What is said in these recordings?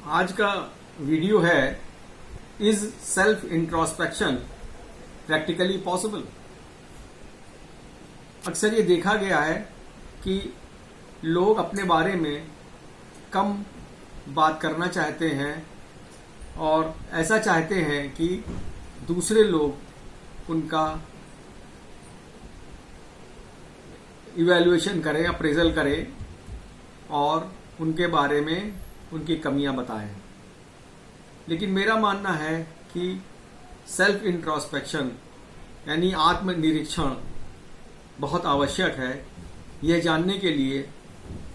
आज का वीडियो है is self introspection practically possible. अक्सर ये देखा गया है कि लोग अपने बारे में कम बात करना चाहते हैं और ऐसा चाहते हैं कि दूसरे लोग उनका इवैल्यूएशन करें, अप्रेजल करें और उनके बारे में उनकी कमियां बताएं। लेकिन मेरा मानना है कि सेल्फ इंट्रोस्पेक्शन यानी आत्मनिरीक्षण बहुत आवश्यक है, यह जानने के लिए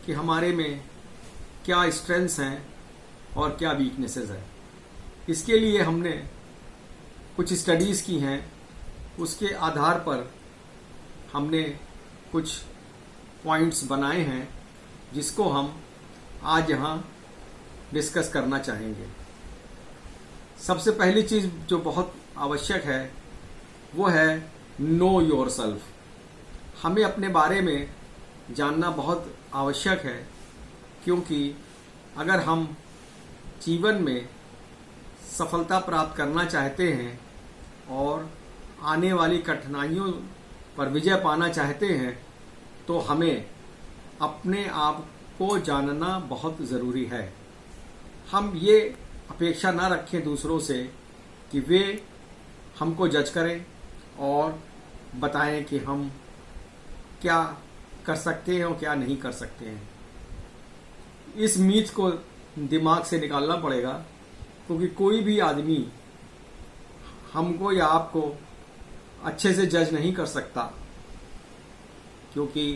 कि हमारे में क्या स्ट्रेंथ्स हैं और क्या वीकनेसेस हैं। इसके लिए हमने कुछ स्टडीज़ की हैं, उसके आधार पर हमने कुछ पॉइंट्स बनाए हैं जिसको हम आज यहाँ डिस्कस करना चाहेंगे। सबसे पहली चीज़ जो बहुत आवश्यक है वो है नो योरसेल्फ। हमें अपने बारे में जानना बहुत आवश्यक है, क्योंकि अगर हम जीवन में सफलता प्राप्त करना चाहते हैं और आने वाली कठिनाइयों पर विजय पाना चाहते हैं तो हमें अपने आप को जानना बहुत ज़रूरी है। हम ये अपेक्षा ना रखें दूसरों से कि वे हमको जज करें और बताएं कि हम क्या कर सकते हैं और क्या नहीं कर सकते हैं। इस मीथ को दिमाग से निकालना पड़ेगा, क्योंकि कोई भी आदमी हमको या आपको अच्छे से जज नहीं कर सकता, क्योंकि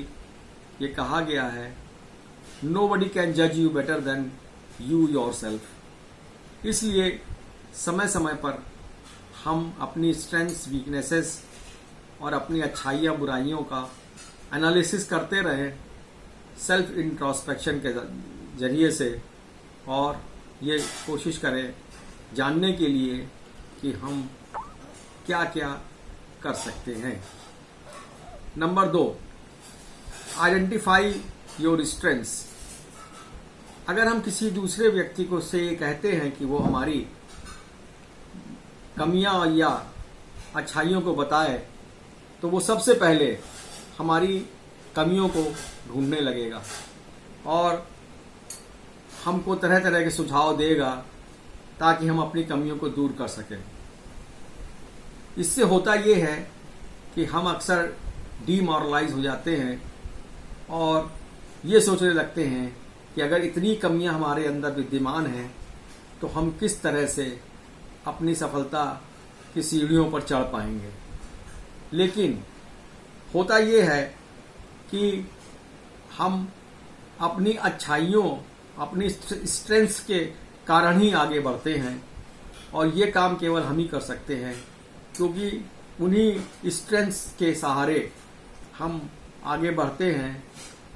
ये कहा गया है नोबडी कैन जज you better than you yourself. इसलिए समय समय पर हम अपनी स्ट्रेंथ्स, वीकनेसेस और अपनी अच्छाइयाँ बुराइयों का एनालिसिस करते रहें सेल्फ इंट्रोस्पेक्शन के जरिए से, और ये कोशिश करें जानने के लिए कि हम क्या क्या कर सकते हैं। Number 2, identify your strengths. अगर हम किसी दूसरे व्यक्ति को से ये कहते हैं कि वो हमारी कमियां या अच्छाइयों को बताए, तो वो सबसे पहले हमारी कमियों को ढूंढने लगेगा और हमको तरह तरह के सुझाव देगा ताकि हम अपनी कमियों को दूर कर सकें। इससे होता ये है कि हम अक्सर डीमोरलाइज हो जाते हैं और ये सोचने लगते हैं कि अगर इतनी कमियां हमारे अंदर विद्यमान हैं तो हम किस तरह से अपनी सफलता की सीढ़ियों पर चढ़ पाएंगे। लेकिन होता ये है कि हम अपनी अच्छाइयों, अपनी स्ट्रेंथ्स के कारण ही आगे बढ़ते हैं, और ये काम केवल हम ही कर सकते हैं, क्योंकि उन्हीं स्ट्रेंथ्स के सहारे हम आगे बढ़ते हैं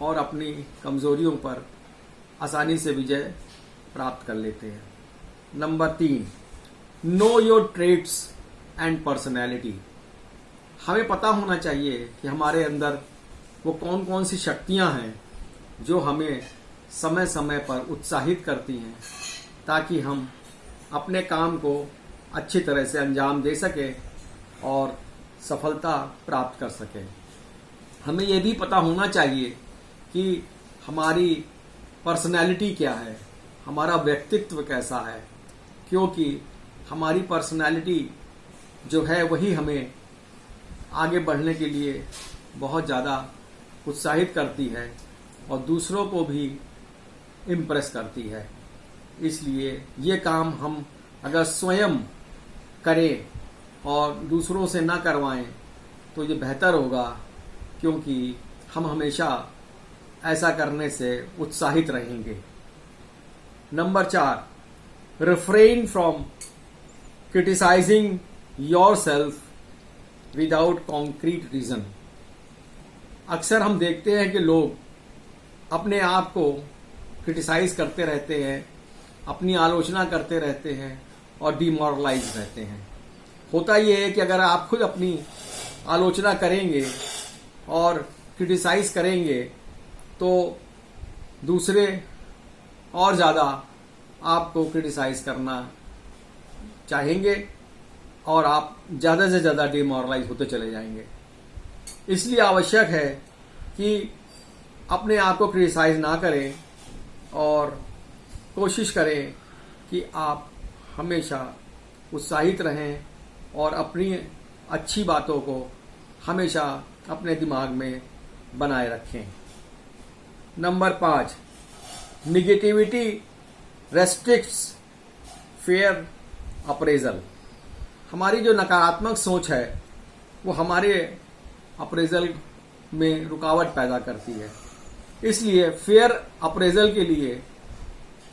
और अपनी कमजोरियों पर आसानी से विजय प्राप्त कर लेते हैं। Number 3, know your traits and personality. हमें पता होना चाहिए कि हमारे अंदर वो कौन कौन सी शक्तियां हैं जो हमें समय समय पर उत्साहित करती हैं, ताकि हम अपने काम को अच्छी तरह से अंजाम दे सकें और सफलता प्राप्त कर सकें। हमें ये भी पता होना चाहिए कि हमारी पर्सनैलिटी क्या है, हमारा व्यक्तित्व कैसा है, क्योंकि हमारी पर्सनैलिटी जो है वही हमें आगे बढ़ने के लिए बहुत ज़्यादा उत्साहित करती है और दूसरों को भी इम्प्रेस करती है। इसलिए ये काम हम अगर स्वयं करें और दूसरों से ना करवाएं तो ये बेहतर होगा, क्योंकि हम हमेशा ऐसा करने से उत्साहित रहेंगे। Number 4, refrain from criticising yourself without concrete reason. अक्सर हम देखते हैं कि लोग अपने आप को क्रिटिसाइज करते रहते हैं, अपनी आलोचना करते रहते हैं और डिमोरलाइज रहते हैं। होता यह है कि अगर आप खुद अपनी आलोचना करेंगे और क्रिटिसाइज करेंगे तो दूसरे और ज़्यादा आपको क्रिटिसाइज करना चाहेंगे और आप ज़्यादा से ज़्यादा डिमोरलाइज होते चले जाएंगे। इसलिए आवश्यक है कि अपने आप को क्रिटिसाइज ना करें और कोशिश करें कि आप हमेशा उत्साहित रहें और अपनी अच्छी बातों को हमेशा अपने दिमाग में बनाए रखें। Number 5, negativity restricts fair appraisal. हमारी जो नकारात्मक सोच है वो हमारे अप्रेजल में रुकावट पैदा करती है। इसलिए फेयर अप्रेजल के लिए,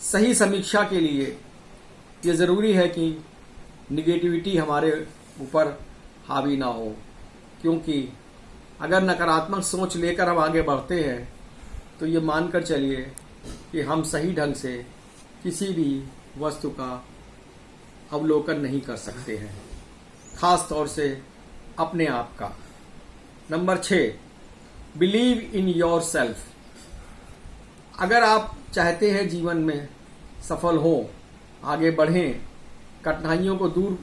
सही समीक्षा के लिए ये ज़रूरी है कि निगेटिविटी हमारे ऊपर हावी ना हो, क्योंकि अगर नकारात्मक सोच लेकर हम आगे बढ़ते हैं तो ये मानकर चलिए कि हम सही ढंग से किसी भी वस्तु का अवलोकन नहीं कर सकते हैं, खास तौर से अपने आप का। Number 6, believe in your self. अगर आप चाहते हैं जीवन में सफल हो, आगे बढ़ें, कठिनाइयों को दूर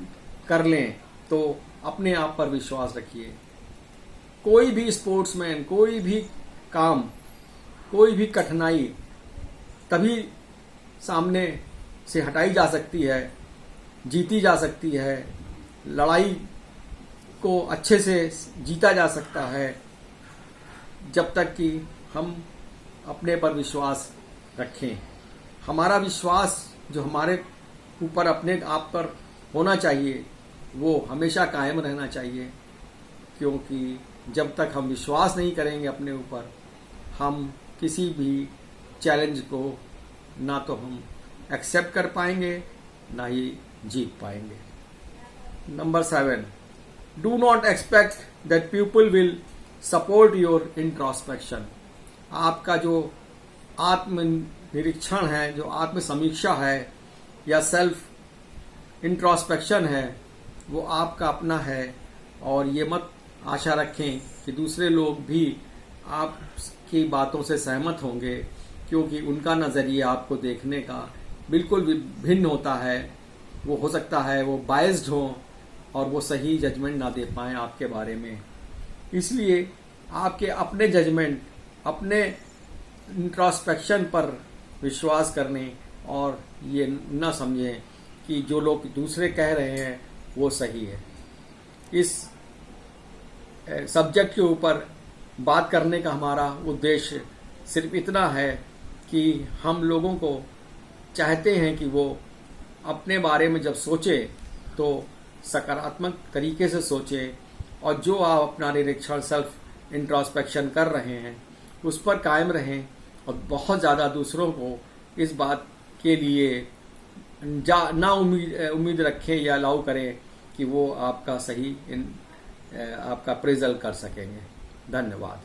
कर लें, तो अपने आप पर विश्वास रखिए। कोई भी स्पोर्ट्समैन, कोई भी काम, कोई भी कठिनाई तभी सामने से हटाई जा सकती है, जीती जा सकती है, लड़ाई को अच्छे से जीता जा सकता है, जब तक कि हम अपने पर विश्वास रखें। हमारा विश्वास जो हमारे ऊपर अपने आप पर होना चाहिए वो हमेशा कायम रहना चाहिए, क्योंकि जब तक हम विश्वास नहीं करेंगे अपने ऊपर, हम किसी भी चैलेंज को ना तो हम एक्सेप्ट कर पाएंगे ना ही जीत पाएंगे। Number 7, do not expect that people will support your introspection. आपका जो आत्मनिरीक्षण है, जो आत्म समीक्षा है या सेल्फ इंट्रोस्पेक्शन है, वो आपका अपना है, और ये मत आशा रखें कि दूसरे लोग भी आपकी बातों से सहमत होंगे, क्योंकि उनका नज़रिया आपको देखने का बिल्कुल भिन्न होता है। वो हो सकता है वो बायस्ड हो और वो सही जजमेंट ना दे पाएं आपके बारे में। इसलिए आपके अपने जजमेंट, अपने इंट्रोस्पेक्शन पर विश्वास करने और ये न समझें कि जो लोग दूसरे कह रहे हैं वो सही है। इस सब्जेक्ट के ऊपर बात करने का हमारा उद्देश्य सिर्फ इतना है कि हम लोगों को चाहते हैं कि वो अपने बारे में जब सोचे तो सकारात्मक तरीके से सोचे, और जो आप अपना निरीक्षण सेल्फ इंट्रोस्पेक्शन कर रहे हैं उस पर कायम रहें, और बहुत ज़्यादा दूसरों को इस बात के लिए ना उम्मीद रखें या अलाउ करें कि वो आपका सही आपका अप्रेजल कर सकेंगे। धन्यवाद।